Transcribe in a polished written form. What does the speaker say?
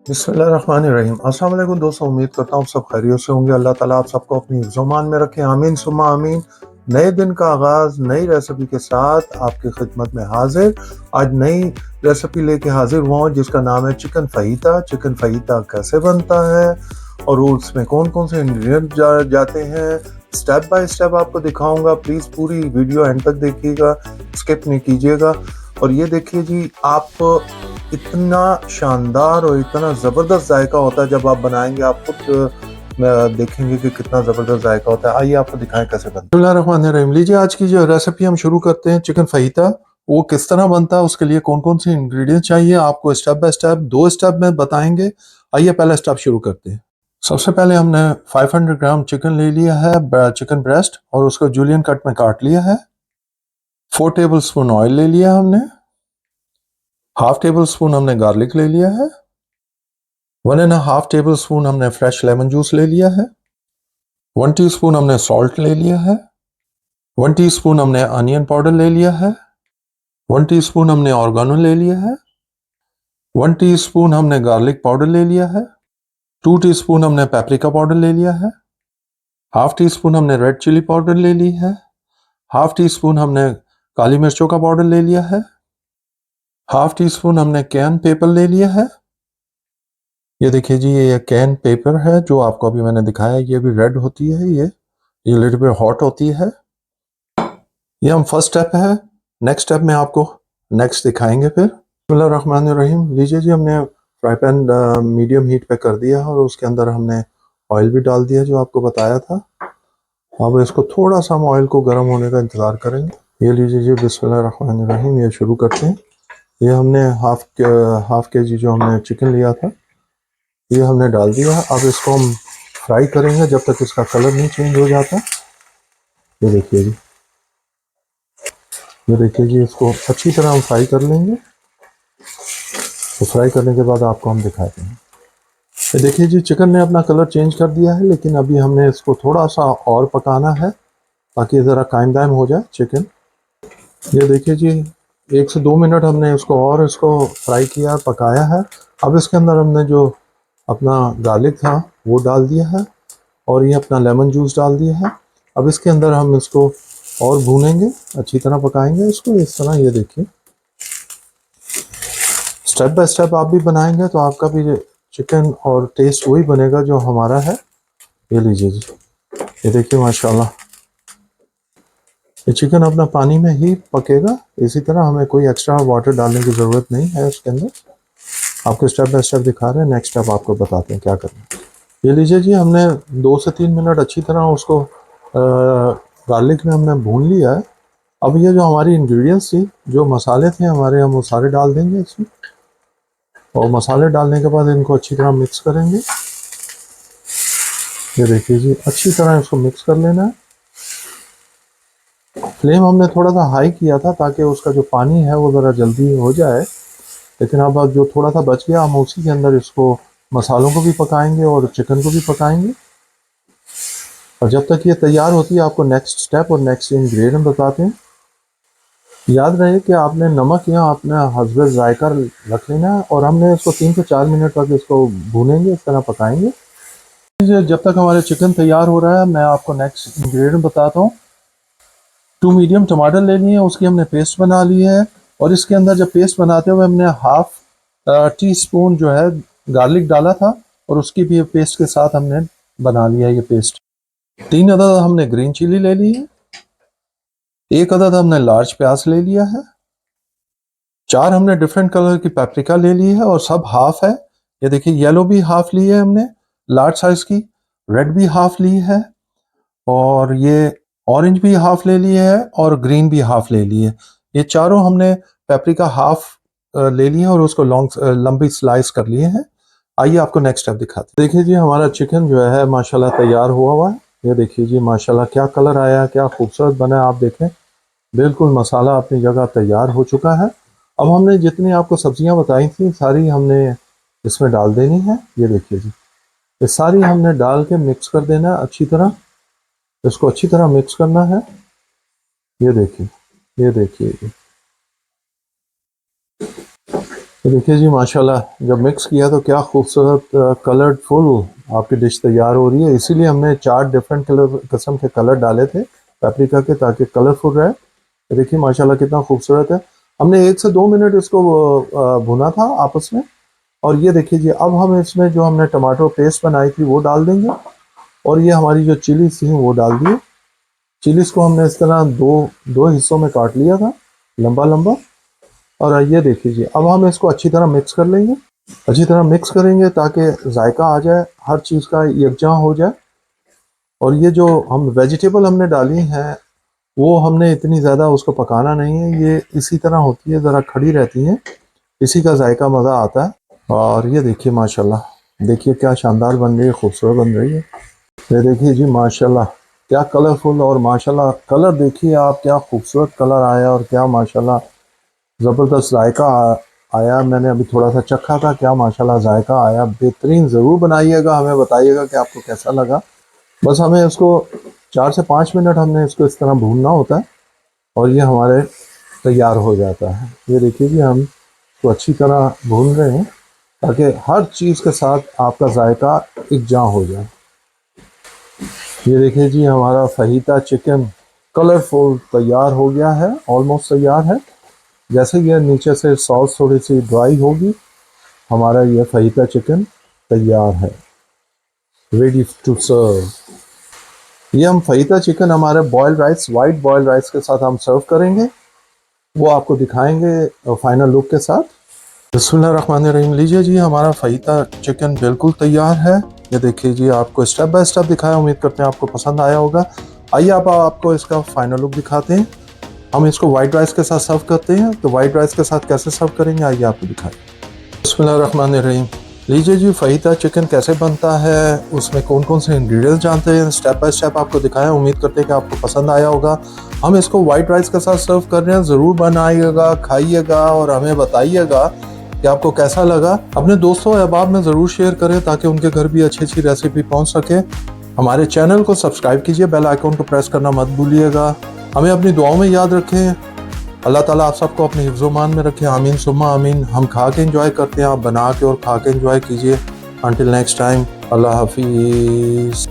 बिस्मिल्लाहिर्रहमानिर्रहीम। अस्सलाम वालेकुम दोस्तों, उम्मीद करता हूँ सब खैरियत से होंगे। अल्लाह ताला आप सबको अपनी हिफ्ज़-ओ-मान में रखे, आमीन सुम्मा आमीन। नए दिन का आगाज़ नई रेसिपी के साथ आपकी खिदमत में हाजिर। आज नई रेसिपी लेके हाजिर हुआ हूँ जिसका नाम है चिकन फ़ाहीता। चिकन फ़ाहीता कैसे बनता है और उसमें कौन कौन से इंग्रेडिएंट जाते हैं, स्टेप बाय स्टेप आपको दिखाऊंगा। प्लीज़ पूरी वीडियो एंड तक देखिएगा, स्किप नहीं कीजिएगा। और ये देखिए जी, आप इतना शानदार और इतना ज़बरदस्त जायका होता है जब आप बनाएंगे, आप खुद देखेंगे कि कितना ज़बरदस्त जायका होता है। आइए आपको दिखाएं कैसे बनता है। बिस्मिल्लाहिर्रहमानिर्रहीम। लीजिए आज की जो रेसिपी हम शुरू करते हैं, चिकन फ़ाहीता। वो किस तरह बनता है, उसके लिए कौन कौन से इंग्रेडिएंट चाहिए, आपको स्टेप बाय स्टेप 2 स्टेप में बताएंगे। आइए पहला स्टेप शुरू करते हैं। सबसे पहले हमने 500 ग्राम चिकन ले लिया है, चिकन ब्रेस्ट, और उसको जूलियन कट में काट लिया है। 4 टेबल स्पून ऑयल ले लिया हमने। हाफ टेबल स्पून हमने गार्लिक ले लिया है। 1.5 टेबल स्पून हमने फ्रेश लेमन जूस ले लिया है। 1 टीस्पून हमने सॉल्ट ले लिया है। 1 टीस्पून हमने अनियन पाउडर ले लिया है। 1 टीस्पून हमने ऑर्गेनो ले लिया है। 1 टीस्पून हमने गार्लिक पाउडर ले लिया है। 2 टीस्पून हमने पेपरिका पाउडर ले लिया है। हाफ टी स्पून हमने रेड चिली पाउडर ले ली है। हाफ टी स्पून हमने काली मिर्चों का पाउडर ले लिया है। हाफ टी स्पून हमने कैन पेपर ले लिया है। ये देखिए जी, ये कैन पेपर है जो आपको अभी मैंने दिखाया। ये भी रेड होती है, ये लिटिल बिट हॉट होती है। ये हम फर्स्ट स्टेप है। नेक्स्ट स्टेप में आपको नेक्स्ट दिखाएंगे फिर। बिस्मिल्लाहिर्रहमानिर्रहीम। लीजिए जी, हमने फ्राई पैन मीडियम हीट पे कर दिया है और उसके अंदर हमने ऑयल भी डाल दिया जो आपको बताया था। अब इसको थोड़ा सा हम ऑयल को गर्म होने का इंतज़ार करेंगे। ये लीजिए जी, बिस्मिल्लाहिर्रहमानिर्रहीम। ये शुरू करते हैं। ये हमने हाफ के जी जो हमने चिकन लिया था, ये हमने डाल दिया है। अब इसको हम फ्राई करेंगे जब तक इसका कलर नहीं चेंज हो जाता। ये देखिए जी, ये देखिए जी, इसको अच्छी तरह हम फ्राई कर लेंगे। तो फ्राई करने के बाद आपको हम दिखाते हैं। ये देखिए जी, चिकन ने अपना कलर चेंज कर दिया है, लेकिन अभी हमने इसको थोड़ा सा और पकाना है ताकि ज़रा कायम दायम हो जाए चिकन। ये देखिए जी, 1 से 2 मिनट हमने इसको फ्राई किया, पकाया है। अब इसके अंदर हमने जो अपना गार्लिक था वो डाल दिया है और ये अपना लेमन जूस डाल दिया है। अब इसके अंदर हम इसको और भूनेंगे, अच्छी तरह पकाएंगे इसको इस तरह। ये देखिए, स्टेप बाय स्टेप आप भी बनाएंगे तो आपका भी चिकन और टेस्ट वही बनेगा जो हमारा है। ये लीजिए जी, ये देखिए माशाल्लाह, ये चिकन अपना पानी में ही पकेगा। इसी तरह हमें कोई एक्स्ट्रा वाटर डालने की ज़रूरत नहीं है उसके अंदर। आपको स्टेप बाय स्टेप दिखा रहे हैं, नेक्स्ट स्टेप आपको बताते हैं क्या करना है। ये लीजिए जी, हमने 2 से 3 मिनट अच्छी तरह उसको गार्लिक में हमने भून लिया है। अब ये जो हमारी इंग्रेडिएंट्स थी, जो मसाले थे हमारे, हम वो सारे डाल देंगे इसमें। और मसाले डालने के बाद इनको अच्छी तरह मिक्स करेंगे। ये देखिए जी, अच्छी तरह इसको मिक्स कर लेना है। फ्लेम हमने थोड़ा सा हाई किया था ताकि उसका जो पानी है वो ज़रा जल्दी हो जाए, लेकिन अब जो थोड़ा सा बच गया हम उसी के अंदर इसको मसालों को भी पकाएंगे और चिकन को भी पकाएंगे। और जब तक ये तैयार होती है आपको नेक्स्ट स्टेप और नेक्स्ट इंग्रेडिएंट बताते हैं। याद रहे कि आपने नमक या अपने हस्बे जायका रख लेना है और हमने इसको 3 से 4 मिनट तक इसको भूनेंगे, इस तरह पकाएंगे। जब तक हमारे चिकन तैयार हो रहा है मैं आपको नेक्स्ट इंग्रेडिएंट बताता हूँ। 2 मीडियम टमाटर ले लिए, उसकी हमने पेस्ट बना ली है। और इसके अंदर जब पेस्ट बनाते हुए हमने हाफ टी स्पून जो है गार्लिक डाला था और उसकी भी पेस्ट के साथ हमने बना लिया ये पेस्ट। 3 अदद हमने ग्रीन चिली ले ली है। 1 अदद हमने लार्ज प्याज ले लिया है। 4 हमने डिफरेंट कलर की पेपरिका ले ली है और सब हाफ है। ये देखिए, येलो भी हाफ ली है हमने लार्ज साइज की, रेड भी हाफ ली है, और ये ऑरेंज भी हाफ ले ली है और ग्रीन भी हाफ ले ली है। ये चारों हमने पेपरिका हाफ ले ली है और उसको लंबी स्लाइस कर लिए हैं। आइए आपको नेक्स्ट स्टेप दिखाते हैं। देखिए जी, हमारा चिकन जो है माशाल्लाह तैयार हुआ हुआ है। ये देखिए जी, माशाल्लाह क्या कलर आया है, क्या खूबसूरत बना है। आप देखें, बिल्कुल मसाला अपनी जगह तैयार हो चुका है। अब हमने जितनी आपको सब्जियां बताई थी सारी हमने इसमें डाल देनी है। ये देखिए जी, ये सारी हमने डाल के मिक्स कर देना है अच्छी तरह। इसको अच्छी तरह मिक्स करना है। ये देखिए, ये देखिए, तो देखिए जी माशाल्लाह जब मिक्स किया तो क्या खूबसूरत कलरफुल आपकी डिश तैयार हो रही है। इसीलिए हमने 4 डिफरेंट किस्म के कलर डाले थे पेपरिका के, ताकि कलरफुल रहे। तो देखिए माशाल्लाह कितना खूबसूरत है। हमने 1 से 2 मिनट इसको भुना था आपस में। और ये देखिए जी अब हम इसमें जो हमने टमाटो पेस्ट बनाई थी वो डाल देंगे, और ये हमारी जो चिलीज थी वो डाल दिए। चिलीज को हमने इस तरह दो दो हिस्सों में काट लिया था, लंबा लंबा। और ये देखिए जी अब हम इसको अच्छी तरह मिक्स कर लेंगे, अच्छी तरह मिक्स करेंगे ताकि जायका आ जाए, हर चीज़ का यकजा हो जाए। और ये जो हम वेजिटेबल हमने डाली हैं वो हमने इतनी ज़्यादा उसको पकाना नहीं है, ये इसी तरह होती है, ज़रा खड़ी रहती हैं, इसी का जायका मज़ा आता है। और ये देखिए माशाल्लाह, देखिए क्या शानदार बन रही है, खूबसूरत बन रही है। ये देखिए जी माशाल्लाह क्या कलरफुल, और माशाल्लाह कलर देखिए आप, क्या खूबसूरत कलर आया और क्या माशाल्लाह ज़बरदस्त जायका आया। मैंने अभी थोड़ा सा चखा था, क्या माशाल्लाह जायका आया। बेहतरीन, ज़रूर बनाइएगा, हमें बताइएगा कि आपको कैसा लगा। बस हमें इसको 4 से 5 मिनट हमने इसको इस तरह भूनना होता है और ये हमारे तैयार हो जाता है। ये देखिए जी हम इसको अच्छी तरह भून रहे हैं ताकि हर चीज़ के साथ आपका जायका इकजा हो जाए। ये देखिए जी हमारा फहीता चिकन कलरफुल तैयार हो गया है, ऑलमोस्ट तैयार है। जैसे ये नीचे से सॉस थोड़ी सी ड्राई होगी, हमारा ये फहीता चिकन तैयार है, रेडी टू सर्व। ये हम फहीता चिकन हमारे boiled rice, white boiled rice के साथ हम सर्व करेंगे, वो आपको दिखाएंगे फाइनल लुक के साथ। बिस्मिल्लाहिर्रहमानिर्रहीम। लीजिए जी हमारा फहीता चिकन बिल्कुल तैयार है। ये देखिए जी आपको स्टेप बाय स्टेप दिखाया, उम्मीद करते हैं आपको पसंद आया होगा। आइए आपको इसका फाइनल लुक दिखाते हैं। हम इसको वाइट राइस के साथ सर्व करते हैं, तो वाइट राइस के साथ कैसे सर्व करेंगे आइए आपको दिखाएं। बिस्मिल्लाहिर्रहमानिर्रहीम। लीजिए जी फहीता चिकन कैसे बनता है, उसमें कौन कौन से इंग्रेडिएंट्स जानते हैं, स्टेप बाय स्टेप आपको दिखाया, उम्मीद करते हैं कि आपको पसंद आया होगा। हम इसको वाइट राइस के साथ सर्व कर रहे हैं, ज़रूर बनाइएगा, खाइएगा और हमें बताइएगा कि आपको कैसा लगा। अपने दोस्तों और अहबाब में ज़रूर शेयर करें ताकि उनके घर भी अच्छी अच्छी रेसिपी पहुंच सके। हमारे चैनल को सब्सक्राइब कीजिए, बेल आइकन को प्रेस करना मत भूलिएगा। हमें अपनी दुआओं में याद रखें। अल्लाह ताला आप सबको अपने हिफ्ज़-ओ-मान में रखे, आमीन सुम्मा आमीन। हम खा के एंजॉय करते हैं, आप बना के और खा के एंजॉय कीजिए। अंटिल नेक्स्ट टाइम, अल्लाह हाफिज़।